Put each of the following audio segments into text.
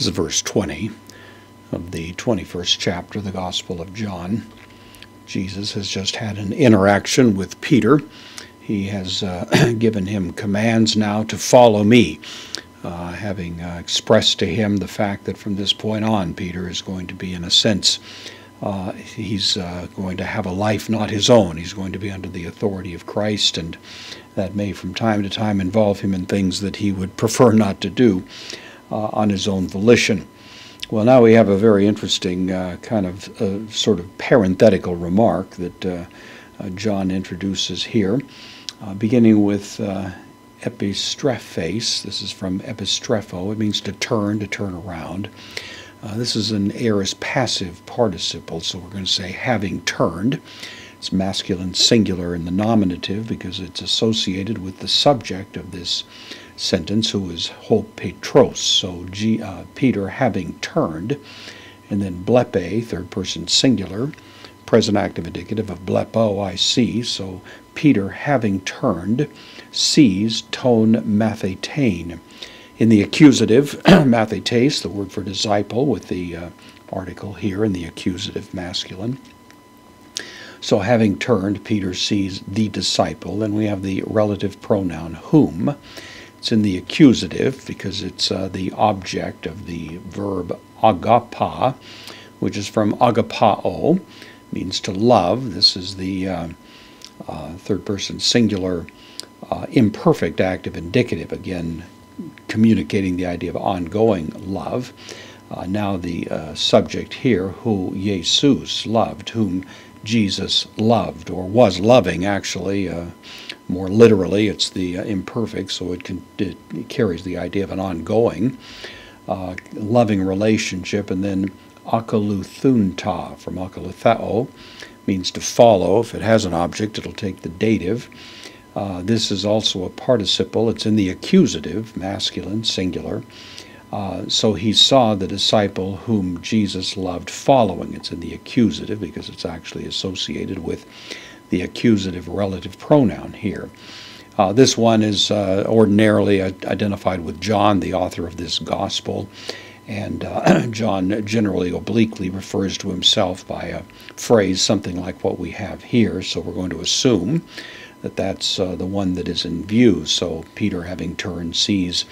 This is verse 20 of the 21st chapter of the Gospel of John. Jesus has just had an interaction with Peter. He has given him commands now to follow me, having expressed to him the fact that from this point on, Peter is going to be, in a sense, he's going to have a life not his own. He's going to be under the authority of Christ, and that may from time to time involve him in things that he would prefer not to do on his own volition. Well, now we have a very interesting kind of sort of parenthetical remark that John introduces here, beginning with epistrephes. This is from epistrepho. It means to turn around. This is an aorist passive participle, so we're going to say having turned. It's masculine singular in the nominative because it's associated with the subject of this sentence, who is ho Petros. So Peter having turned, and then blepe, third person singular, present active indicative of blepo, I see. So Peter having turned sees ton mathetein. In the accusative, mathetes, the word for disciple, with the article here in the accusative masculine. So having turned, Peter sees the disciple. Then we have the relative pronoun whom. It's in the accusative because it's the object of the verb agapa, which is from agapao, means to love. This is the third person singular imperfect active indicative, again communicating the idea of ongoing love. Now the subject here, who Jesus loved, whom Jesus loved, or was loving actually. More literally, it's the imperfect, so it carries the idea of an ongoing, loving relationship. And then akaluthunta, from akaluthao, means to follow. If it has an object, it'll take the dative. This is also a participle. It's in the accusative, masculine, singular. So he saw the disciple whom Jesus loved following. It's in the accusative because it's actually associated with the accusative relative pronoun here. This one is ordinarily identified with John, the author of this gospel, and John generally obliquely refers to himself by a phrase something like what we have here, so we're going to assume that that's the one that is in view. So Peter, having turned, sees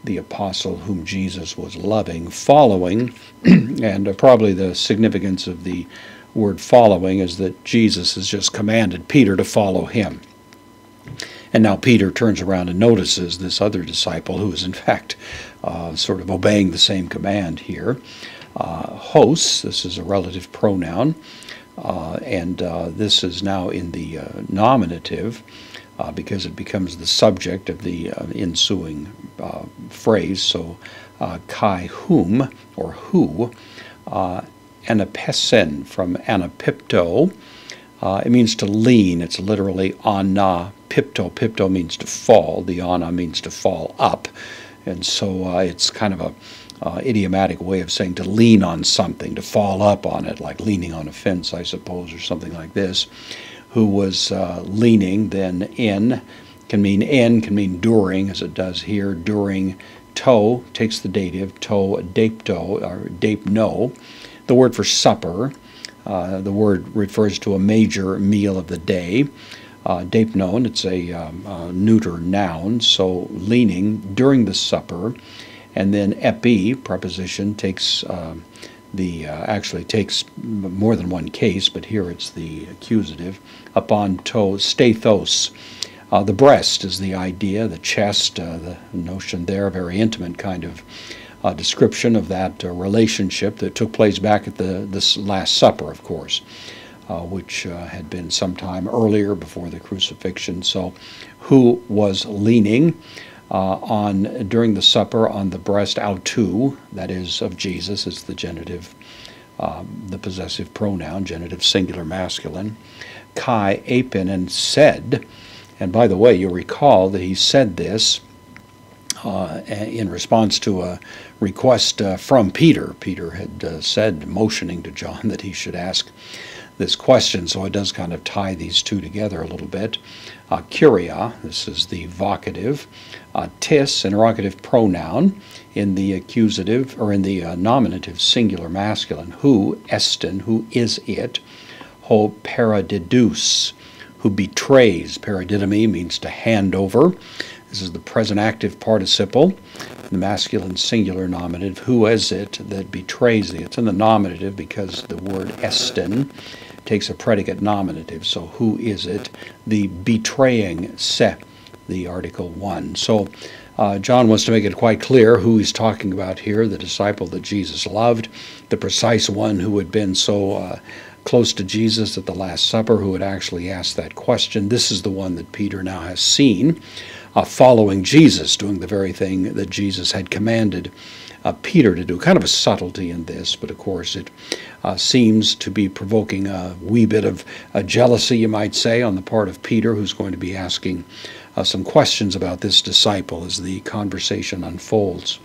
the apostle whom Jesus was loving following, and probably the significance of the word following is that Jesus has just commanded Peter to follow him. And now Peter turns around and notices this other disciple who is in fact sort of obeying the same command here. Hos, this is a relative pronoun, and this is now in the nominative because it becomes the subject of the ensuing phrase. So kai whom, or who, anapesen, from anapipto. It means to lean. It's literally anapipto. Pipto means to fall. The ana means to fall up. And so it's kind of a idiomatic way of saying to lean on something, to fall up on it, like leaning on a fence, I suppose, or something like this. Who was leaning, then in, can mean during, as it does here. During, to, takes the dative, to dapto, or dapno. The word for supper, the word refers to a major meal of the day. Dapnon, it's a neuter noun, so leaning during the supper. And then epi, preposition, takes actually takes more than one case, but here it's the accusative. Upon to, stathos. The breast is the idea, the chest, the notion there, a very intimate kind of description of that relationship that took place back at this Last Supper, of course, which had been some time earlier before the crucifixion. So who was leaning during the supper on the breast, autou, that is of Jesus, is the genitive, the possessive pronoun, genitive singular masculine. Kai apin, and said, and by the way, you'll recall that he said this in response to a request from Peter. Peter had said, motioning to John, that he should ask this question, so it does kind of tie these two together a little bit. Curia, this is the vocative. Tis, interrogative pronoun in the accusative, or in the nominative singular masculine. Who, estin, who is it. Ho paradidus, who betrays. Paradidomi means to hand over. This is the present active participle, the masculine singular nominative. Who is it that betrays thee? It's in the nominative because the word estin takes a predicate nominative. So who is it? The betraying se, the article 1. So John wants to make it quite clear who he's talking about here, the disciple that Jesus loved, the precise one who had been so close to Jesus at the Last Supper, who had actually asked that question. This is the one that Peter now has seen, following Jesus, doing the very thing that Jesus had commanded Peter to do. Kind of a subtlety in this, but of course it seems to be provoking a wee bit of jealousy, you might say, on the part of Peter, who's going to be asking some questions about this disciple as the conversation unfolds.